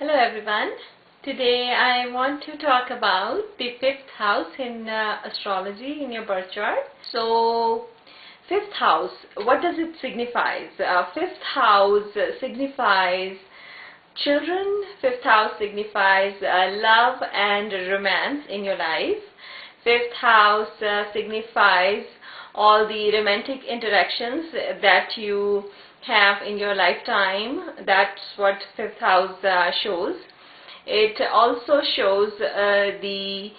Hello everyone. Today I want to talk about the fifth house in astrology in your birth chart. So, fifth house, what does it signify? Fifth house signifies children. Fifth house signifies love and romance in your life. Fifth house signifies all the romantic interactions that you have in your lifetime. That's what fifth house shows. It also shows the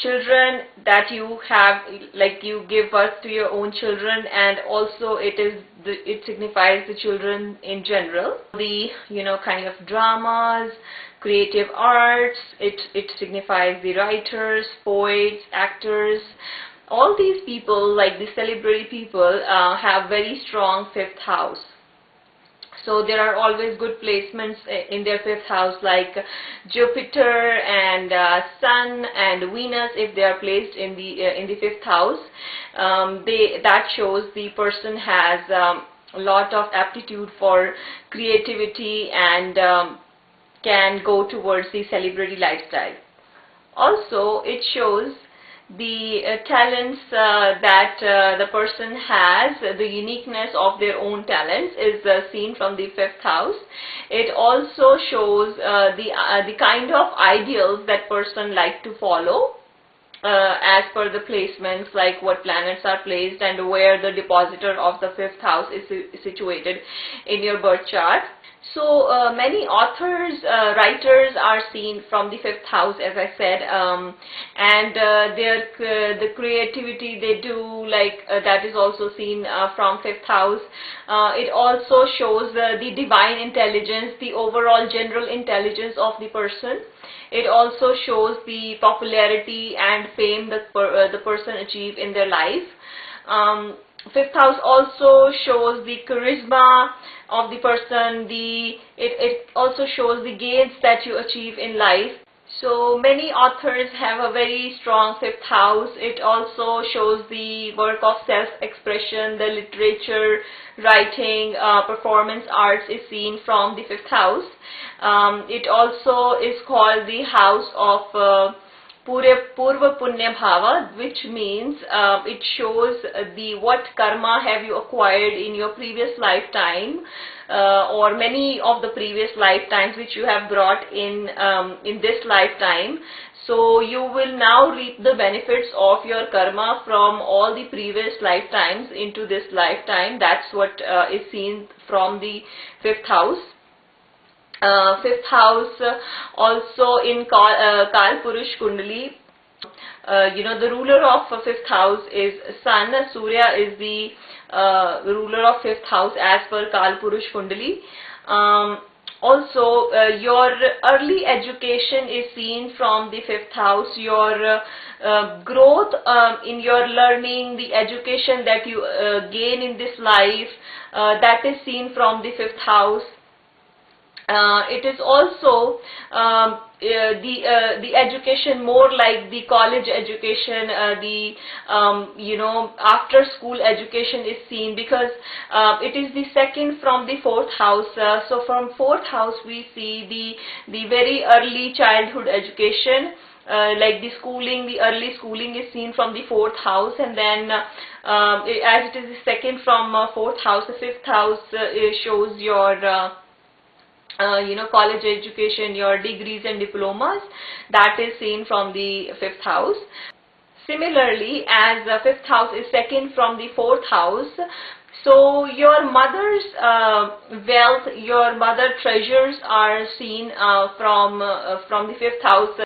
children that you have, like you give birth to your own children, and also it signifies the children in general. The kind of dramas, creative arts. It signifies the writers, poets, actors. All these people, like the celebrity people, have very strong fifth house. So there are always good placements in their fifth house, like Jupiter and Sun and Venus. If they are placed in the fifth house, that shows the person has a lot of aptitude for creativity and can go towards the celebrity lifestyle. Also, it shows the talents that the person has. The uniqueness of their own talents is seen from the fifth house. It also shows the kind of ideals that person like to follow as per the placements, like what planets are placed and where the depositor of the fifth house is situated in your birth chart. So many authors, writers are seen from the fifth house, as I said, and the creativity they do, that is also seen from fifth house. It also shows the divine intelligence, the overall general intelligence of the person. It also shows the popularity and fame that the person achieve in their life. Fifth house also shows the charisma of the person. It also shows the gains that you achieve in life. So many authors have a very strong fifth house. It also shows the work of self-expression, the literature, writing, performance arts is seen from the fifth house. It also is called the house of Purva Punya Bhava, which means it shows what karma have you acquired in your previous lifetime, or many of the previous lifetimes which you have brought in this lifetime. So you will now reap the benefits of your karma from all the previous lifetimes into this lifetime. That's what is seen from the fifth house. Fifth house also in Kalpurush Kundali. The ruler of fifth house is Sun. Surya is the ruler of fifth house as per Kalpurush Kundali. Also, your early education is seen from the fifth house. Your growth in your learning, the education that you gain in this life, that is seen from the fifth house. It is also the education, more like the college education, after school education is seen, because it is the second from the fourth house. So from fourth house we see the very early childhood education, like the early schooling is seen from the fourth house, and then as it is the second from fourth house, the fifth house shows your college education, your degrees and diplomas, that is seen from the fifth house. Similarly, as the fifth house is second from the fourth house, so your mother's wealth, your mother treasures are seen from the fifth house,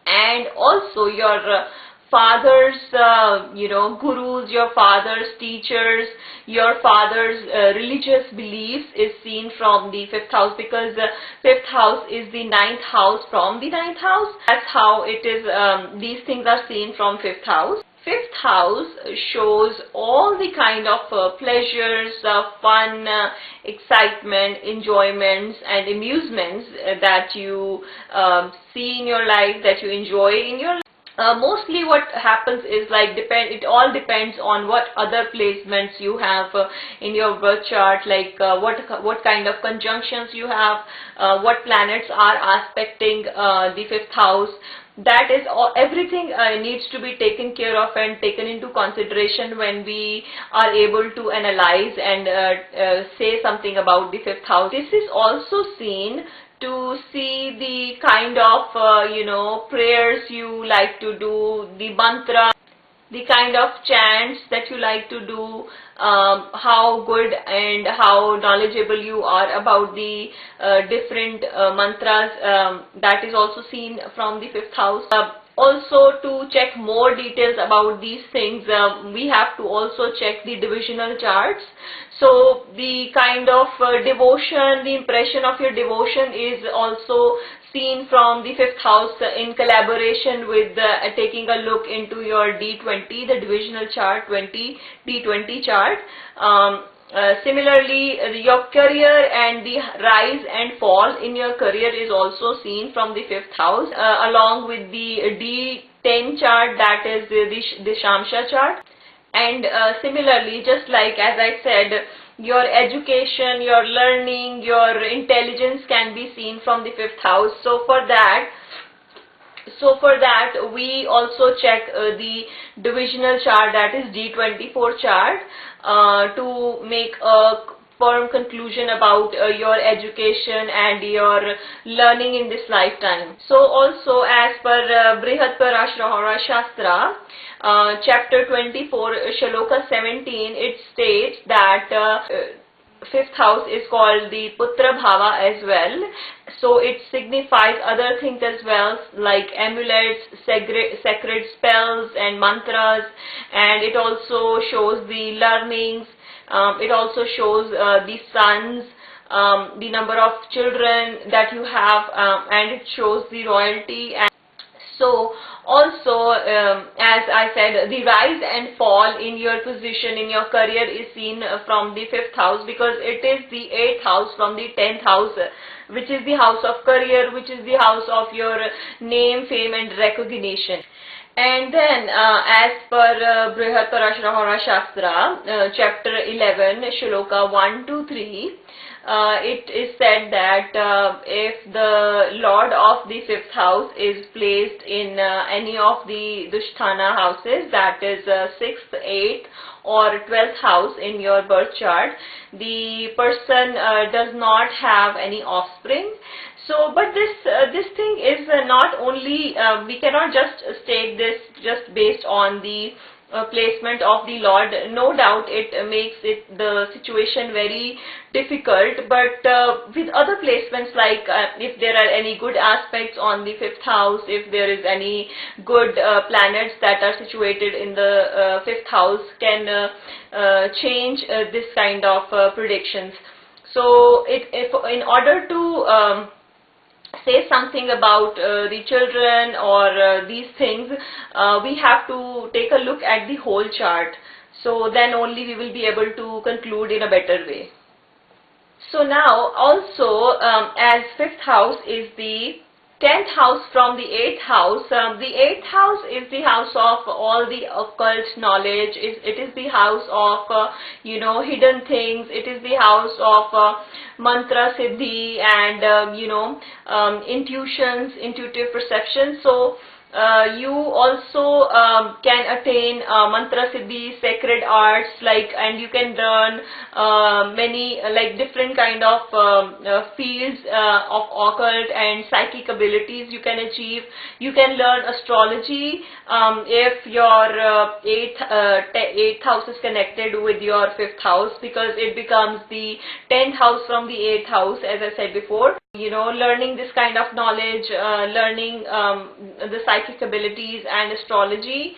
and also your father's gurus, your father's teachers, your father's religious beliefs is seen from the fifth house, because the fifth house is the ninth house from the ninth house. That's how it is. These things are seen from fifth house. Fifth house shows all the kind of pleasures, fun, excitement, enjoyments and amusements that you see in your life, that you enjoy in your life. Mostly what happens is like it all depends on what other placements you have in your birth chart, like what kind of conjunctions you have, what planets are aspecting the fifth house. That is all, everything needs to be taken care of and taken into consideration when we are able to analyze and say something about the fifth house. This is also seen to see the kind of prayers you like to do, the mantra, the kind of chants that you like to do, how good and how knowledgeable you are about the different mantras. That is also seen from the fifth house. Also, to check more details about these things, we have to also check the divisional charts. So the kind of devotion, the impression of your devotion is also seen from the fifth house in collaboration with taking a look into your D20, the divisional chart, D20 chart. Similarly, your career and the rise and fall in your career is also seen from the fifth house, along with the D10 chart, that is the Shamsha chart. And similarly, just like as I said, your education, your learning, your intelligence can be seen from the fifth house. So for that we also check the divisional chart, that is D24 chart, to make a firm conclusion about your education and your learning in this lifetime. So also, as per Brihad Parashara Shastra, chapter 24, Shloka 17, it states that fifth house is called the Putra Bhava as well. So it signifies other things as well, like amulets, sacred spells and mantras, and it also shows the learnings. It also shows the sons, the number of children that you have, and it shows the royalty. And so also, as I said, the rise and fall in your position in your career is seen from the fifth house, because it is the 8th house from the 10th house, which is the house of career, which is the house of your name, fame and recognition. And then as per Brihad Parashara Shastra, chapter 11, Shloka 1 to 3, it is said that if the Lord of the fifth house is placed in any of the Dusthana houses, that is 6th, 8th or 12th house in your birth chart, the person does not have any offspring. So, but this thing is not only, we cannot just state this just based on the placement of the Lord. No doubt it makes the situation very difficult, but with other placements, like if there are any good aspects on the fifth house, if there is any good planets that are situated in the fifth house, can change this kind of predictions. So if in order to say something about the children or these things, we have to take a look at the whole chart. So then only we will be able to conclude in a better way. So now also, as fifth house is the 10th house from the 8th house, the 8th house is the house of all the occult knowledge. It is the house of hidden things. It is the house of mantra siddhi and intuitions, intuitive perception. So you also can attain mantra siddhi, sacred arts, and you can learn many different kind of fields of occult and psychic abilities you can achieve. You can learn astrology if your 8th house is connected with your 5th house, because it becomes the 10th house from the 8th house, as I said before. Learning this kind of knowledge, learning the psychic abilities and astrology,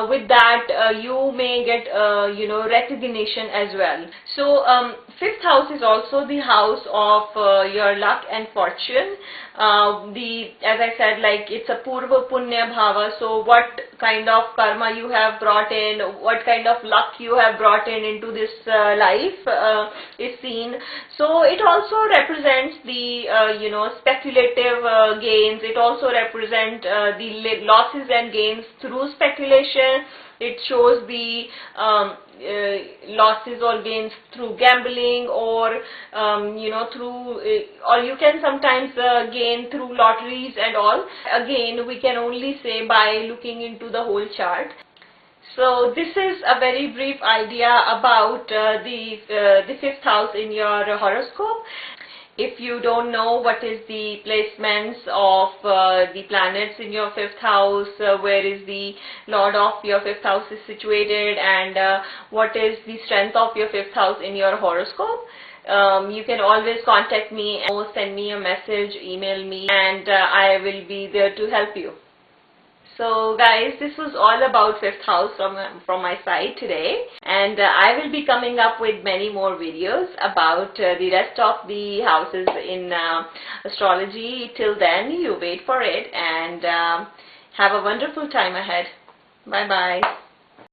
with that you may get recognition as well. So 5th house is also the house of your luck and fortune. As I said, it's a Purva Punya Bhava, so what kind of karma you have brought in, what kind of luck you have brought into this life is seen. So it also represents the the speculative gains. It also represents the losses and gains through speculation. It shows the losses or gains through gambling, or or you can sometimes gain through lotteries and all. Again, we can only say by looking into the whole chart. So this is a very brief idea about the fifth house in your horoscope. If you don't know what is the placements of the planets in your fifth house, where is the Lord of your fifth house is situated, and what is the strength of your fifth house in your horoscope, you can always contact me or send me a message, email me, and I will be there to help you. So guys, this was all about fifth house from my side today, and I will be coming up with many more videos about the rest of the houses in astrology. Till then, you wait for it, and have a wonderful time ahead. Bye bye.